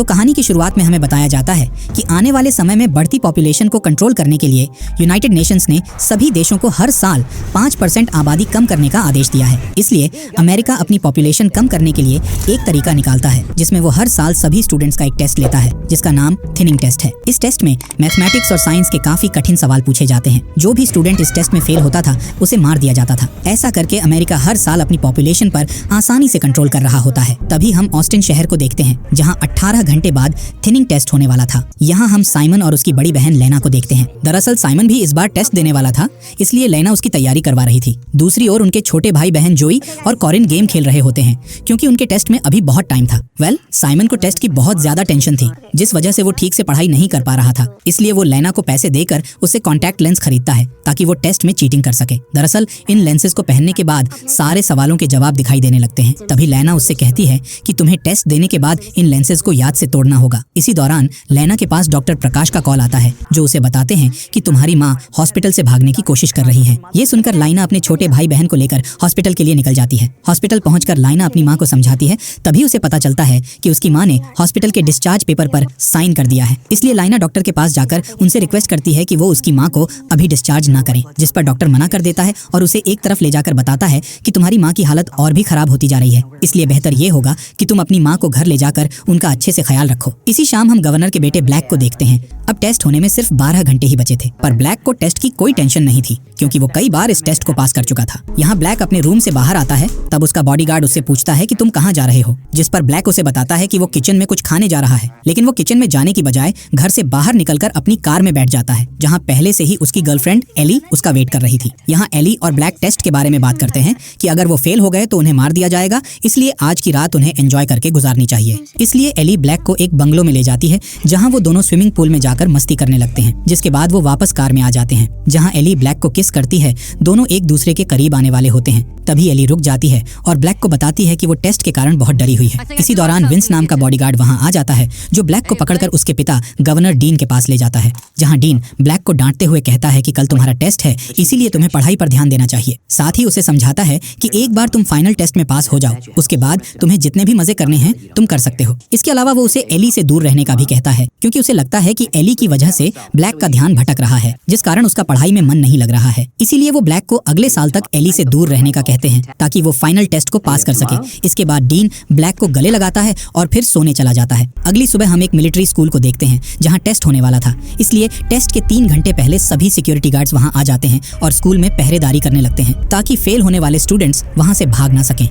तो कहानी की शुरुआत में हमें बताया जाता है कि आने वाले समय में बढ़ती पॉपुलेशन को कंट्रोल करने के लिए यूनाइटेड नेशंस ने सभी देशों को हर साल 5% आबादी कम करने का आदेश दिया है। इसलिए अमेरिका अपनी पॉपुलेशन कम करने के लिए एक तरीका निकालता है जिसमें वो हर साल सभी स्टूडेंट्स का एक टेस्ट लेता है जिसका नाम थिनिंग टेस्ट है। इस टेस्ट में मैथमेटिक्स और साइंस के काफी कठिन सवाल पूछे जाते हैं। जो भी स्टूडेंट इस टेस्ट में फेल होता था उसे मार दिया जाता था। ऐसा करके अमेरिका हर साल अपनी पॉपुलेशन पर आसानी से कंट्रोल कर रहा होता है। तभी हम ऑस्टिन शहर को देखते हैं जहाँ 18 घंटे बाद थिनिंग टेस्ट होने वाला था। यहाँ हम साइमन और उसकी बड़ी बहन लेना को देखते हैं। दरअसल साइमन भी इस बार टेस्ट देने वाला था, इसलिए लेना उसकी तैयारी करवा रही थी। दूसरी ओर उनके छोटे भाई बहन जोई और कॉरिन गेम खेल रहे होते हैं क्योंकि उनके टेस्ट में अभी बहुत टाइम था। साइमन को टेस्ट की बहुत ज्यादा टेंशन थी जिस वजह से वो ठीक से पढ़ाई नहीं कर पा रहा था। इसलिए वो लेना को पैसे देकर उससे कॉन्टैक्ट लेंस खरीदता है ताकि वो टेस्ट में चीटिंग कर सके। दरअसल इन लेंसेज को पहनने के बाद सारे सवालों के जवाब दिखाई देने लगते हैं। तभी लेना उससे कहती है कि तुम्हें टेस्ट देने के बाद इन लेंसेज को याद से तोड़ना होगा। इसी दौरान लेना के पास डॉक्टर प्रकाश का कॉल आता है जो उसे बताते हैं कि तुम्हारी माँ हॉस्पिटल से भागने की कोशिश कर रही है। ये सुनकर लाइना अपने छोटे भाई बहन को लेकर हॉस्पिटल के लिए निकल जाती है। हॉस्पिटल पहुंचकर लाइना अपनी माँ को समझाती है। तभी उसे पता चलता है कि उसकी माँ ने हॉस्पिटल के डिस्चार्ज पेपर पर साइन कर दिया है। इसलिए लाइना डॉक्टर के पास जाकर उनसे रिक्वेस्ट करती है कि वो उसकी माँ को अभी डिस्चार्ज ना करें, जिस पर डॉक्टर मना कर देता है और उसे एक तरफ ले जाकर बताता है कि तुम्हारी माँ की हालत और भी खराब होती जा रही है, इसलिए बेहतर ये होगा कि तुम अपनी माँ को घर ले जाकर उनका अच्छे से ख्याल रखो। इसी शाम हम गवर्नर के बेटे ब्लैक को देखते हैं। अब टेस्ट होने में सिर्फ 12 घंटे ही बचे थे, पर ब्लैक को टेस्ट की कोई टेंशन नहीं थी क्योंकि वो कई बार इस टेस्ट को पास कर चुका था। यहाँ ब्लैक अपने रूम से बाहर आता है, तब उसका बॉडीगार्ड उससे पूछता है कि तुम कहाँ जा रहे हो, जिस पर ब्लैक उसे बताता है कि वो किचन में कुछ खाने जा रहा है। लेकिन वो किचन में जाने की बजाय घर से बाहर निकलकर अपनी कार में बैठ जाता है जहाँ पहले से ही उसकी गर्लफ्रेंड एली उसका वेट कर रही थी। यहाँ एली और ब्लैक टेस्ट के बारे में बात करते हैं कि अगर वो फेल हो गए तो उन्हें मार दिया जाएगा, इसलिए आज की रात उन्हें एंजॉय करके गुजारनी चाहिए। इसलिए एली ब्लैक को एक बंगलो में ले जाती है जहाँ वो दोनों स्विमिंग पूल में जाकर मस्ती करने लगते हैं। जिसके बाद वो वापस कार में आ जाते हैं जहाँ एली ब्लैक को किस करती है। दोनों एक दूसरे के करीब आने वाले होते हैं। तभी एली रुक जाती है और ब्लैक को बताती है कि वो टेस्ट के कारण बहुत डरी हुई है। इसी दौरान विंस नाम का बॉडीगार्ड वहां आ जाता है जो ब्लैक को पकड़कर उसके पिता गवर्नर डीन के पास ले जाता है, जहां डीन ब्लैक को डांटते हुए कहता है कि कल तुम्हारा टेस्ट है, इसीलिए तुम्हें पढ़ाई पर ध्यान देना चाहिए। साथ ही उसे समझाता है कि एक बार तुम फाइनल टेस्ट में पास हो जाओ, उसके बाद तुम्हें जितने भी मजे करने हैं तुम कर सकते हो। इसके अलावा वो उसे एली से दूर रहने का भी कहता है क्योंकि उसे लगता है कि एली की वजह से ब्लैक का ध्यान भटक रहा है, जिस कारण उसका पढ़ाई में मन नहीं लग रहा है। इसीलिए वो ब्लैक को अगले साल तक एली से दूर रहने का कहते हैं ताकि वो फाइनल टेस्ट को पास कर सके। इसके बाद डीन ब्लैक को गले लगाता है और फिर सोने चला जाता है। अगली सुबह हम एक मिलिट्री स्कूल को देखते हैं जहां टेस्ट होने वाला था, इसलिए टेस्ट के 3 घंटे पहले सभी सिक्योरिटी गार्ड्स वहां आ जाते हैं और स्कूल में पहरेदारी करने लगते हैं ताकि फेल होने वाले स्टूडेंट्स वहां से भाग ना सकें।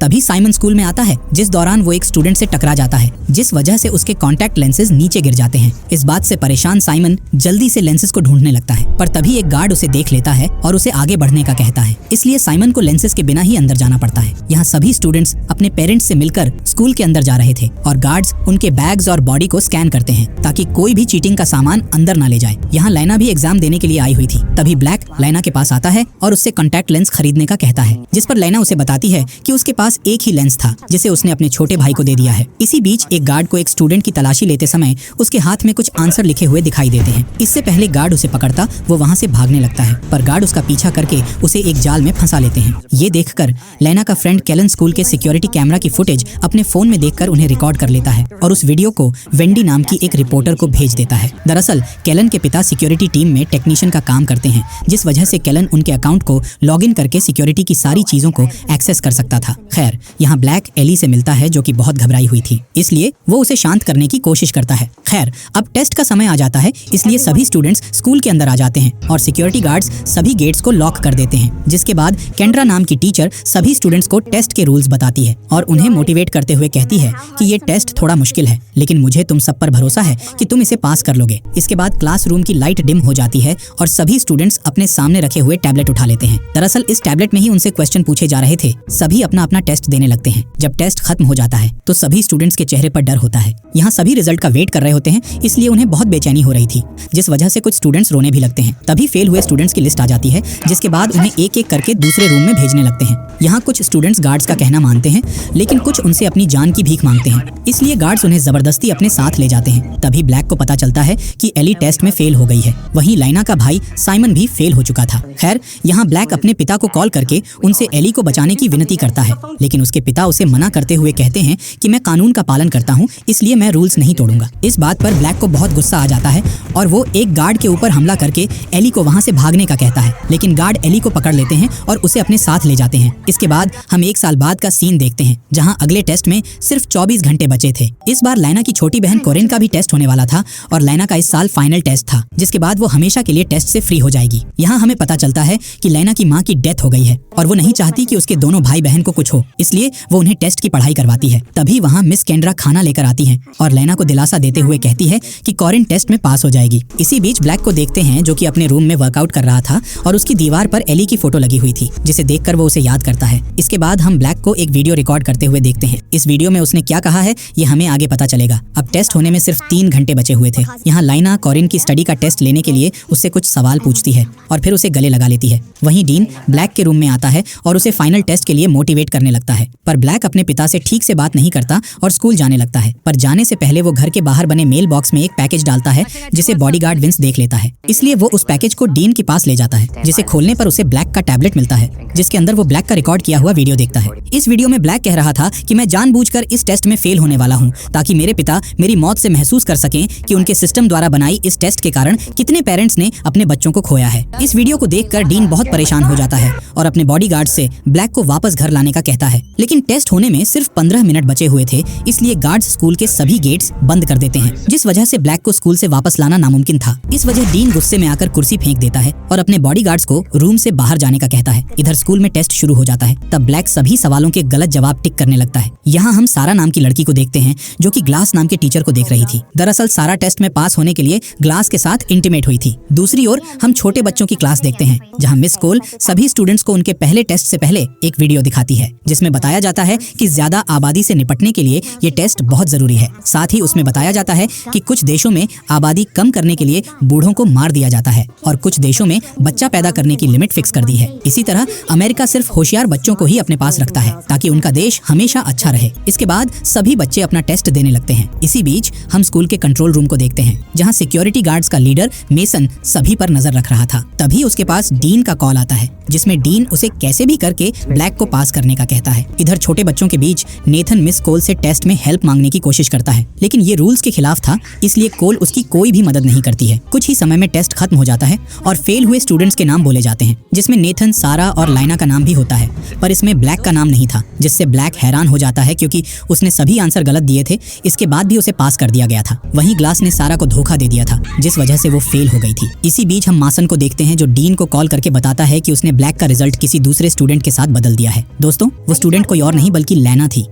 तभी साइमन स्कूल में आता है, जिस दौरान वो एक स्टूडेंट से टकरा जाता है जिस वजह से उसके कॉन्टैक्ट लेंसेज नीचे गिर जाते हैं। इस बात से परेशान साइमन जल्दी से लेंसेज को ढूंढने लगता है, पर तभी एक गार्ड उसे देख लेता है और उसे आगे बढ़ने का कहता है। इसलिए साइमन को लेंसेज के बिना ही अंदर जाना पड़ता है। यहाँ सभी स्टूडेंट्स अपने पेरेंट्स से मिलकर स्कूल के अंदर जा रहे थे और गार्ड्स उनके बैग्स और बॉडी को स्कैन करते हैं ताकि कोई भी चीटिंग का सामान अंदर ना ले जाए। यहाँ लेना भी एग्जाम देने के लिए आई हुई थी। तभी ब्लैक लेना के पास आता है और उससे कॉन्टैक्ट लेंस खरीदने का कहता है, जिस पर लेना उसे बताती है कि उसके पास एक ही लेंस था जिसे उसने अपने छोटे भाई को दे दिया है। इसी बीच एक गार्ड को एक स्टूडेंट की तलाशी लेते समय उसके हाथ में कुछ आंसर लिखे हुए दिखाई देते हैं। इससे पहले गार्ड उसे पकड़ता वो वहाँ से भागने लगता है, पर गार्ड उसका पीछा करके उसे एक जाल में फंसा लेते हैं। ये देखकर लेना का फ्रेंड केलन स्कूल के सिक्योरिटी कैमरा की फुटेज अपने फोन में देखकर उन्हें रिकॉर्ड कर लेता है और उस वीडियो को वेंडी नाम की एक रिपोर्टर को भेज देता है। दरअसल केलन के पिता सिक्योरिटी टीम में टेक्नीशियन का काम करते हैं, जिस वजह से केलन उनके अकाउंट को लॉगिन करके सिक्योरिटी की सारी चीजों को एक्सेस कर सकता था। खैर, यहाँ ब्लैक एली से मिलता है जो कि बहुत घबराई हुई थी, इसलिए वो उसे शांत करने की कोशिश करता है। खैर, अब टेस्ट का समय आ जाता है, इसलिए सभी स्टूडेंट्स स्कूल के अंदर आ जाते हैं और सिक्योरिटी गार्ड्स सभी गेट्स को लॉक कर देते हैं। जिसके बाद केंड्रा नाम की टीचर सभी स्टूडेंट्स को टेस्ट के रूल्स बताती है और उन्हें मोटिवेट करते हुए कहती है कि ये टेस्ट थोड़ा मुश्किल है, लेकिन मुझे तुम सब पर भरोसा है कि तुम इसे पास कर लोगे। इसके बाद क्लासरूम की लाइट डिम हो जाती है और सभी स्टूडेंट्स अपने सामने रखे हुए टैबलेट उठा लेते हैं। दरअसल इस टैबलेट में ही उनसे क्वेश्चन पूछे जा रहे थे। सभी अपना अपना टेस्ट देने लगते हैं। जब टेस्ट खत्म हो जाता है तो सभी स्टूडेंट्स के चेहरे पर डर होता है। यहाँ सभी रिजल्ट का वेट कर रहे होते हैं, इसलिए उन्हें बहुत बेचैनी हो रही थी, जिस वजह से कुछ स्टूडेंट्स रोने भी लगते हैं। तभी फेल हुए स्टूडेंट्स की लिस्ट आ जाती है, जिसके बाद उन्हें एक एक करके दूसरे रूम में भेजने लगते हैं। यहाँ कुछ स्टूडेंट्स गार्ड्स का कहना मानते हैं, लेकिन कुछ उनसे अपनी जान की भीख मांगते हैं, इसलिए गार्ड्स उन्हें जबरदस्ती अपने साथ ले जाते हैं। तभी ब्लैक को पता चलता है कि एली टेस्ट में फेल हो गई है। वहीं लाइना का भाई साइमन भी फेल हो चुका था। खैर, यहाँ ब्लैक अपने पिता को कॉल करके उनसे एली को बचाने की विनती करता है, लेकिन उसके पिता उसे मना करते हुए कहते हैं कि मैं कानून का पालन करता हूँ, इसलिए मैं रूल्स नहीं तोड़ूंगा। इस बात पर ब्लैक को बहुत गुस्सा आ जाता है और वो एक गार्ड के ऊपर हमला करके एली को वहाँ से भागने का कहता है, लेकिन गार्ड एली को पकड़ लेते हैं और उसे अपने साथ ले जाते हैं। इसके बाद हम 1 साल बाद का सीन देखते हैं, जहाँ अगले टेस्ट में सिर्फ 24 घंटे बचे थे। इस बार लाइना की छोटी बहन कोरिन का भी टेस्ट होने वाला था और लाइना का इस साल फाइनल टेस्ट था, जिसके बाद वो हमेशा के लिए टेस्ट से फ्री हो जाएगी। यहाँ हमें पता चलता है कि लाइना की माँ की डेथ हो गई है और वो नहीं चाहती कि उसके दोनों भाई बहन को कुछ हो, इसलिए वो उन्हें टेस्ट की पढ़ाई करवाती है। तभी वहाँ मिस केंड्रा खाना लेकर आती हैं और लाइना को दिलासा देते हुए कहती है कि कोरिन टेस्ट में पास हो जाएगी। इसी बीच ब्लैक को देखते हैं जो कि अपने रूम में वर्कआउट कर रहा था और उसकी दीवार पर एली की फोटो लगी हुई थी, जिसे देखकर वो उसे याद करता है। इसके बाद हम ब्लैक को एक वीडियो रिकॉर्ड करते हुए देखते हैं। इस वीडियो में उसने क्या कहा है ये हमें आगे पता चलेगा। अब टेस्ट होने में सिर्फ 3 घंटे बचे हुए थे। यहाँ लाइना कोरिन की स्टडी का टेस्ट लेने के लिए उससे कुछ सवाल पूछती है और फिर उसे गले लगा लेती है। वहीं डीन ब्लैक के रूम में आता है और उसे फाइनल टेस्ट के लिए मोटिवेट करने लगता है, पर ब्लैक अपने पिता से ठीक से बात नहीं करता और स्कूल जाने लगता है। पर जाने से पहले वो घर के बाहर बने मेल बॉक्स में एक पैकेज डालता है, जिसे बॉडीगार्ड विंस देख लेता है, इसलिए वो उस पैकेज को डीन के पास ले जाता है, जिसे खोलने पर उसे ब्लैक का टैबलेट मिलता है, जिसके अंदर वो ब्लैक का रिकॉर्ड किया हुआ वीडियो देखता है। इस वीडियो में ब्लैक कह रहा था कि मैं जानबूझकर इस टेस्ट में फेल होने वाला हूँ, ताकि मेरे पिता मेरी मौत से महसूस कर सकें कि उनके सिस्टम द्वारा बनाई इस टेस्ट के कारण कितने पेरेंट्स ने अपने बच्चों को खोया है। इस वीडियो को देखकर डीन बहुत परेशान हो जाता है और अपने बॉडीगार्ड से ब्लैक को वापस घर लाने का कहता है, लेकिन टेस्ट होने में सिर्फ 15 मिनट बचे हुए थे, इसलिए गार्ड्स स्कूल के सभी गेट्स बंद कर देते हैं, जिस वजह से ब्लैक को स्कूल से वापस लाना नामुमकिन था। इस वजह डीन गुस्से में आकर कुर्सी फेंक देता है और अपने बॉडीगार्ड्स को रूम से बाहर जाने का कहता है। इधर स्कूल में टेस्ट शुरू हो जाता है। तब ब्लैक सभी सवालों के गलत जवाब टिक करने लगता है। यहाँ हम सारा नाम की लड़की को देखते हैं, जो कि ग्लास नाम के टीचर को देख रही थी। दरअसल सारा टेस्ट में पास होने के लिए ग्लास के साथ इंटीमेट हुई थी। दूसरी ओर हम छोटे बच्चों की क्लास देखते हैं, जहाँ मिस कोल सभी स्टूडेंट्स को उनके पहले टेस्ट से पहले एक वीडियो दिखाती है, जिसमें बताया जाता है कि ज्यादा आबादी से निपटने के लिए ये टेस्ट बहुत जरूरी है। साथ ही उसमें बताया जाता है कि कुछ देशों में आबादी कम करने के लिए बूढ़ों को मार दिया जाता है और कुछ देशों में बच्चा पैदा करने की लिमिट फिक्स कर दी है। इसी तरह अमेरिका सिर्फ होशियार बच्चों को ही अपने पास रखता है, ताकि उनका देश हमेशा अच्छा रहे। इसके बाद सभी बच्चे अपना टेस्ट देने लगते हैं। इसी बीच हम स्कूल के कंट्रोल रूम को देखते हैं, जहाँ सिक्योरिटी गार्ड्स का लीडर मेसन सभी पर नजर रख रहा था। तभी उसके पास डीन का कॉल आता है, जिसमें डीन उसे कैसे भी करके ब्लैक को पास करने का कहता है। इधर छोटे बच्चों के बीच नेथन मिस कोल से टेस्ट में हेल्प मांगने की कोशिश करता है, लेकिन ये रूल्स के खिलाफ था, इसलिए कोल उसकी कोई भी मदद नहीं करती है। कुछ ही समय में टेस्ट खत्म हो जाता है और फेल हुए स्टूडेंट्स के नाम बोले जाते हैं, जिसमें नेथन, सारा और लाइना का नाम भी होता है, पर इसमें ब्लैक का नाम नहीं था, जिससे ब्लैक हैरान हो जाता है क्योंकि उसने सभी आंसर गलत दिए थे। इसके बाद भी उसे पास कर दिया गया था। वहीं ग्लास ने सारा को धोखा दे दिया था, जिस वजह से वो फेल हो गई थी। इसी बीच हम मासन को देखते हैं, जो डीन को कॉल करके बताता है कि उसने ब्लैक का रिजल्ट किसी दूसरे स्टूडेंट के साथ बदल दिया है। दोस्तों, वो स्टूडेंट कोई और नहीं बल्कि लैना थी।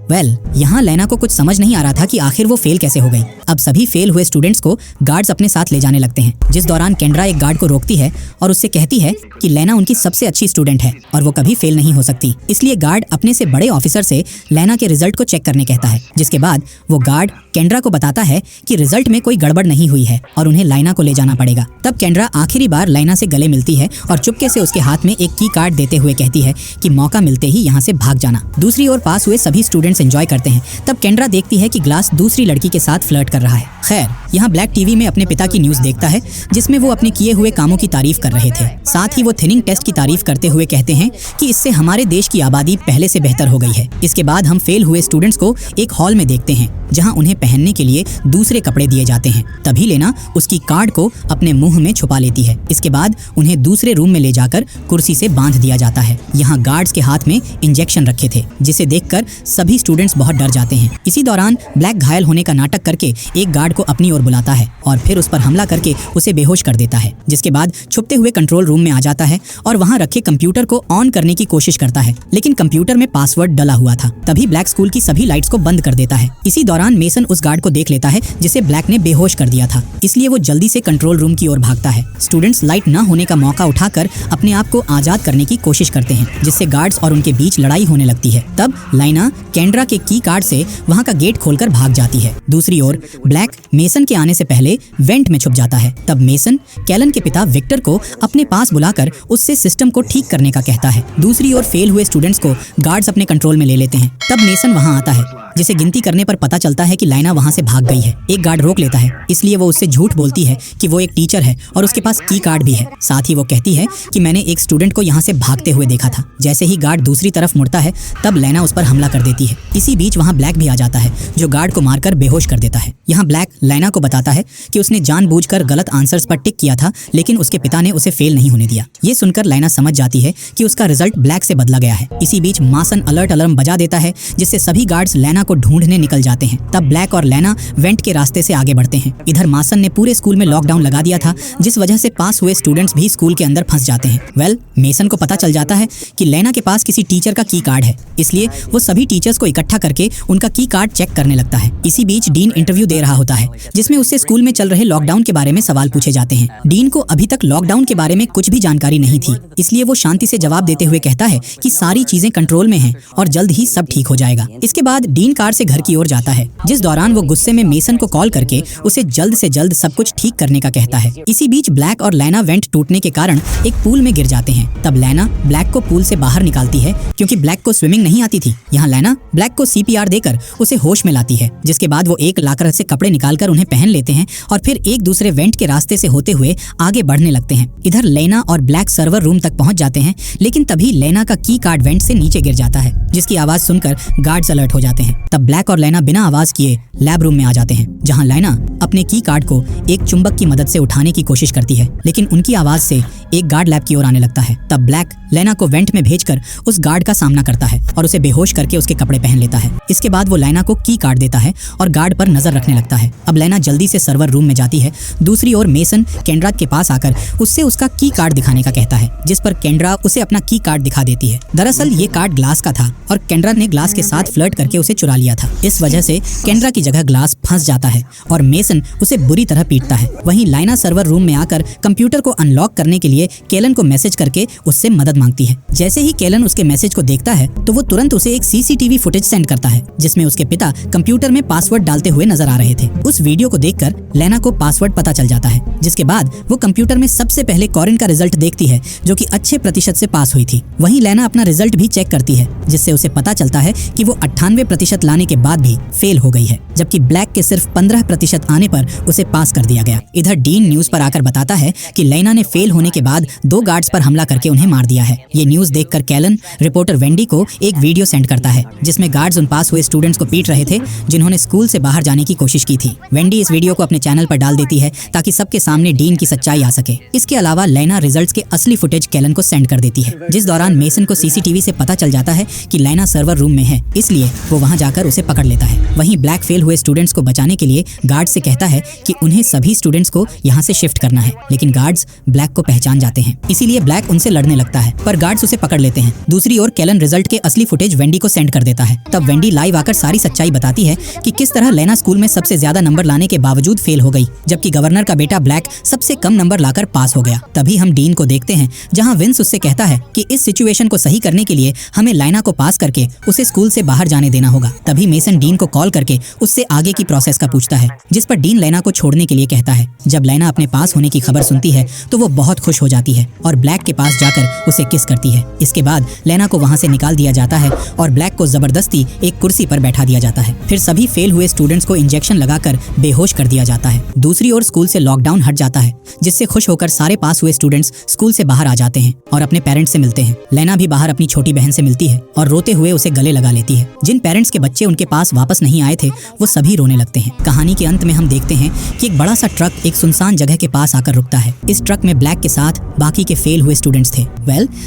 यहाँ लैना को कुछ समझ नहीं आ रहा था कि आखिर वो फेल कैसे हो गई। अब सभी फेल हुए स्टूडेंट्स को गार्ड्स अपने साथ ले जाने लगते हैं, जिस दौरान केंड्रा एक गार्ड को रोकती है और उससे कहती है कि लैना उनकी सबसे अच्छी स्टूडेंट है और वो कभी फेल नहीं हो सकती। इसलिए गार्ड अपने से बड़े ऑफिसर से लैना के रिजल्ट को चेक करने कहता है, जिसके बाद वो गार्ड केंड्रा को बताता है कि रिजल्ट में कोई गड़बड़ नहीं हुई है और उन्हें लाइना को ले जाना पड़ेगा। तब केंड्रा आखिरी बार लाइना से गले मिलती है और चुपके से उसके हाथ में एक की कार्ड देते हुए कहती है कि मौका मिलते ही यहाँ से भाग जाना। दूसरी ओर पास हुए सभी स्टूडेंट्स एंजॉय करते हैं। तब केंड्रा देखती है कि ग्लास दूसरी लड़की के साथ फ्लर्ट कर रहा है। खैर, यहाँ ब्लैक टीवी में अपने पिता की न्यूज देखता है, जिसमें वो अपने किए हुए कामों की तारीफ कर रहे थे। साथ ही वो थिनिंग टेस्ट की तारीफ करते हुए कहते हैं कि इससे हमारे देश की आबादी पहले से बेहतर हो गई है। इसके बाद हम फेल हुए स्टूडेंट्स को एक हॉल में देखते हैं, जहाँ उन्हें पहनने के लिए दूसरे कपड़े दिए जाते हैं। तभी लेना उसकी कार्ड को अपने मुंह में छुपा लेती है। इसके बाद उन्हें दूसरे रूम में ले जाकर कुर्सी से बांध दिया जाता है। यहाँ गार्ड्स के हाथ में इंजेक्शन रखे थे, जिसे देखकर सभी स्टूडेंट्स बहुत डर जाते हैं। इसी दौरान ब्लैक घायल होने का नाटक करके एक गार्ड को अपनी ओर बुलाता है और फिर उस पर हमला करके उसे बेहोश कर देता है, जिसके बाद छुपते हुए कंट्रोल रूम में आ जाता है और वहाँ रखे कंप्यूटर को ऑन करने की कोशिश करता है, लेकिन कंप्यूटर में पासवर्ड डला हुआ था। तभी ब्लैक स्कूल की सभी लाइट्स को बंद कर देता है। इसी दौरान मेसन उस गार्ड को देख लेता है जिसे ब्लैक ने बेहोश कर दिया था, इसलिए वो जल्दी से कंट्रोल रूम की ओर भागता है। स्टूडेंट्स लाइट न होने का मौका उठाकर अपने आप को आजाद करने की कोशिश करते हैं, जिससे गार्ड्स और उनके बीच लड़ाई होने लगती है। तब लाइना केंड्रा के की कार्ड से वहाँ का गेट खोलकर भाग जाती है। दूसरी ओर ब्लैक मेसन के आने से पहले वेंट में छुप जाता है। तब मेसन कैलन के पिता विक्टर को अपने पास बुलाकर उससे सिस्टम को ठीक करने का कहता है। है। दूसरी ओर फेल हुए स्टूडेंट्स को गार्ड्स अपने कंट्रोल में ले लेते हैं। तब मेसन वहां आता है, जिसे गिनती करने पर पता चलता है कि लाइना वहां से भाग गई है। एक गार्ड रोक लेता है, इसलिए वो उससे झूठ बोलती है कि वो एक टीचर है और उसके पास की कार्ड भी है। साथ ही वो कहती है कि मैंने एक स्टूडेंट को यहाँ से भागते हुए देखा था। जैसे ही गार्ड दूसरी तरफ मुड़ता है, तब लाइना उस पर हमला कर देती है। इसी बीच वहाँ ब्लैक भी आ जाता है, जो गार्ड को मारकर बेहोश कर देता है। यहाँ ब्लैक लाइना को बताता है कि उसने जानबूझकर गलत आंसर्स पर टिक किया था, लेकिन उसके पिता ने उसे फेल नहीं होने दिया। ये सुनकर लाइना समझ जाती है कि उसका रिजल्ट ब्लैक से बदला गया है। इसी बीच मासन अलर्ट अलार्म बजा देता है, जिससे सभी गार्ड्स लाइना को ढूंढने निकल जाते हैं। तब ब्लैक और लाइना वेंट के रास्ते से आगे बढ़ते हैं। इधर मासन ने पूरे स्कूल में लॉकडाउन लगा दिया था, जिस वजह से पास हुए स्टूडेंट्स भी स्कूल के अंदर फंस जाते हैं। मेसन को पता चल जाता है कि लाइना के पास किसी टीचर का की कार्ड है, इसलिए वो सभी टीचर्स को इकट्ठा करके उनका की कार्ड चेक करने लगता है। इसी बीच डीन इंटरव्यू दे रहा होता है, जिसमें उससे स्कूल में चल रहे लॉकडाउन के बारे में सवाल पूछे जाते हैं। डीन को अभी तक लॉकडाउन के बारे में कुछ भी जानकारी नहीं थी, इसलिए वो शांति से जवाब देते हुए कहता है कि सारी चीजें कंट्रोल में हैं और जल्द ही सब ठीक हो जाएगा। इसके बाद डीन कार से घर की ओर जाता है, जिस दौरान वो गुस्से में मेसन को कॉल करके उसे जल्द से जल्द सब कुछ ठीक करने का कहता है। इसी बीच ब्लैक और लाइना वेंट टूटने के कारण एक पूल में गिर जाते हैं। तब लाइना ब्लैक को पूल से बाहर निकालती है, क्योंकि ब्लैक को स्विमिंग नहीं आती थी। यहाँ लाइना ब्लैक को CPR देकर उसे होश में लाती है, जिसके बाद वो एक लाकर से कपड़े निकालकर उन्हें पहन लेते हैं और फिर एक दूसरे वेंट के रास्ते से होते हुए आगे बढ़ने लगते हैं। इधर लाइना और ब्लैक सर्वर रूम तक पहुंच जाते हैं, लेकिन तभी लाइना का की कार्ड वेंट से नीचे गिर जाता है, जिसकी आवाज सुनकर गार्ड्स अलर्ट हो जाते हैं। तब ब्लैक और लाइना बिना आवाज किए लैब रूम में आ जाते हैं, जहां लाइना अपने की कार्ड को एक चुंबक की मदद से उठाने की कोशिश करती है, लेकिन उनकी आवाज से एक गार्ड लैब की ओर आने लगता है। तब ब्लैक लाइना को वेंट में भेजकर उस गार्ड का सामना करता है और उसे बेहोश करके उसके कपड़े पहन लेता है। इसके बाद वो लाइना को की कार्ड देता है और गार्ड पर नजर रखने लगता है। अब लाइना जल्दी से सर्वर रूम में जाती है। दूसरी ओर मेसन केंड्रा के पास आकर उससे उसका की कार्ड दिखाने का कहता है, जिस पर केंड्रा उसे अपना की कार्ड दिखा देती है। दरअसल ये कार्ड ग्लास का था और केंड्रा ने ग्लास के साथ फ्लर्ट करके उसे चुरा लिया था। इस वजह से केंड्रा की जगह ग्लास फंस जाता है और मेसन उसे बुरी तरह पीटता है। वहीं लाइना सर्वर रूम में आकर कंप्यूटर को अनलॉक करने के लिए केलन को मैसेज करके उससे मदद मांगती है। जैसे ही केलन उसके मैसेज को देखता है, तो वो तुरंत उसे एक CCTV फुटेज सेंड करता है, जिसमें उसके पिता कंप्यूटर में पासवर्ड डालते हुए नजर आ रहे थे। उस वीडियो को देखकर लाइना को पासवर्ड पता चल जाता है, जिसके बाद वो कंप्यूटर में सबसे पहले कॉरिन का रिजल्ट देखती है, जो कि अच्छे प्रतिशत से पास हुई थी। वहीं लाइना अपना रिजल्ट भी चेक करती है, जिससे उसे पता चलता है कि वो 98% लाने के बाद भी फेल हो गई है, जबकि ब्लैक के सिर्फ 15% आने पर उसे पास कर दिया गया। इधर डीन न्यूज पर आकर बताता है कि लाइना ने फेल होने के बाद 2 गार्ड्स पर हमला करके उन्हें मार दिया है। ये न्यूज देखकर कैलन रिपोर्टर वेंडी को एक वीडियो सेंड करता है, जिसमें गार्ड्स उन पास हुए स्टूडेंट्स को पीट रहे थे, जिन्होंने स्कूल से बाहर जाने की कोशिश की थी। वेंडी इस वीडियो को अपने चैनल पर डाल देती है, ताकि सबके सामने डीन की सच्चाई आ सके। इसके अलावा लाइना रिजल्ट्स के असली फुटेज कैलन को सेंड कर देती है, जिस दौरान मेसन को CCTV से पता चल जाता है कि लाइना सर्वर रूम में है, इसलिए वो वहां जाकर उसे पकड़ लेता है। वहीं ब्लैक फेल हुए स्टूडेंट्स को बचाने के लिए गार्ड से कहता है कि उन्हें सभी स्टूडेंट्स को यहाँ से शिफ्ट करना है, लेकिन गार्ड्स ब्लैक को पहचान जाते हैं, इसीलिए ब्लैक उनसे लड़ने लगता है, पर गार्ड्स उसे पकड़ लेते हैं। दूसरी ओर कैलन रिजल्ट के असली फुटेज वेंडी को सेंड कर देता है। तब वेंडी लाइव आकर सारी सच्चाई बताती है कि किस तरह लाइना स्कूल में सबसे ज्यादा नंबर लाने के बावजूद फेल हो गई, जबकि गवर्नर का बेटा ब्लैक सबसे कम नंबर लाकर पास हो गया। तभी हम डीन को देखते हैं, जहां विंस उससे कहता है कि इस सिचुएशन को सही करने के लिए हमें लाइना को पास करके उसे स्कूल से बाहर जाने देना होगा। तभी मेसन डीन को कॉल करके उससे आगे की प्रोसेस का पूछता है, जिस पर डीन लाइना को छोड़ने के लिए कहता है। जब लाइना अपने पास होने की खबर सुनती है, तो वो बहुत खुश हो जाती है और ब्लैक के पास जाकर उसे किस करती है। इसके बाद लाइना को वहां से निकाल दिया जाता है और ब्लैक को जबरदस्ती एक कुर्सी पर बैठा दिया जाता है। फिर सभी फेल हुए स्टूडेंट्स को इंजेक्शन लगाकर बेहोश कर दिया जाता है। दूसरी ओर स्कूल से लॉकडाउन हट जाता है, जिससे खुश होकर सारे पास हुए स्टूडेंट्स स्कूल से बाहर आ जाते हैं और अपने पेरेंट्स से मिलते हैं। लाइना भी बाहर अपनी छोटी बहन से मिलती है और रोते हुए उसे गले लगा लेती है। जिन पेरेंट्स के बच्चे उनके पास वापस नहीं आए थे, वो सभी रोने लगते हैं। कहानी के अंत में हम देखते हैं कि एक बड़ा सा ट्रक एक सुनसान जगह के पास आकर रुकता है। इस ट्रक में ब्लैक के साथ बाकी के फेल हुए स्टूडेंट्स थे।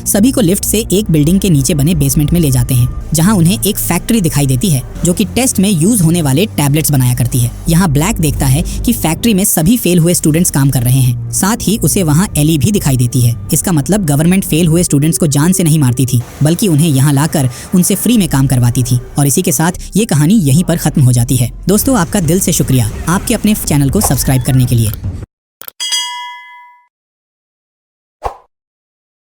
सभी को लिफ्ट से एक बिल्डिंग के नीचे बने बेसमेंट में ले जाते हैं, जहां उन्हें एक फैक्ट्री दिखाई देती है, जो कि टेस्ट में यूज होने वाले टैबलेट्स बनाया करती है। यहाँ ब्लैक देखता है कि फैक्ट्री में सभी फेल हुए स्टूडेंट्स काम कर रहे हैं। साथ ही उसे वहाँ एली भी दिखाई देती है। इसका मतलब गवर्नमेंट फेल हुए स्टूडेंट्स को जान से नहीं मारती थी, बल्कि उन्हें यहाँ लाकर उनसे फ्री में काम करवाती थी। और इसी के साथ ये कहानी यहीं पर खत्म हो जाती है। दोस्तों, आपका दिल से शुक्रिया आपके अपने चैनल को सब्सक्राइब करने के लिए।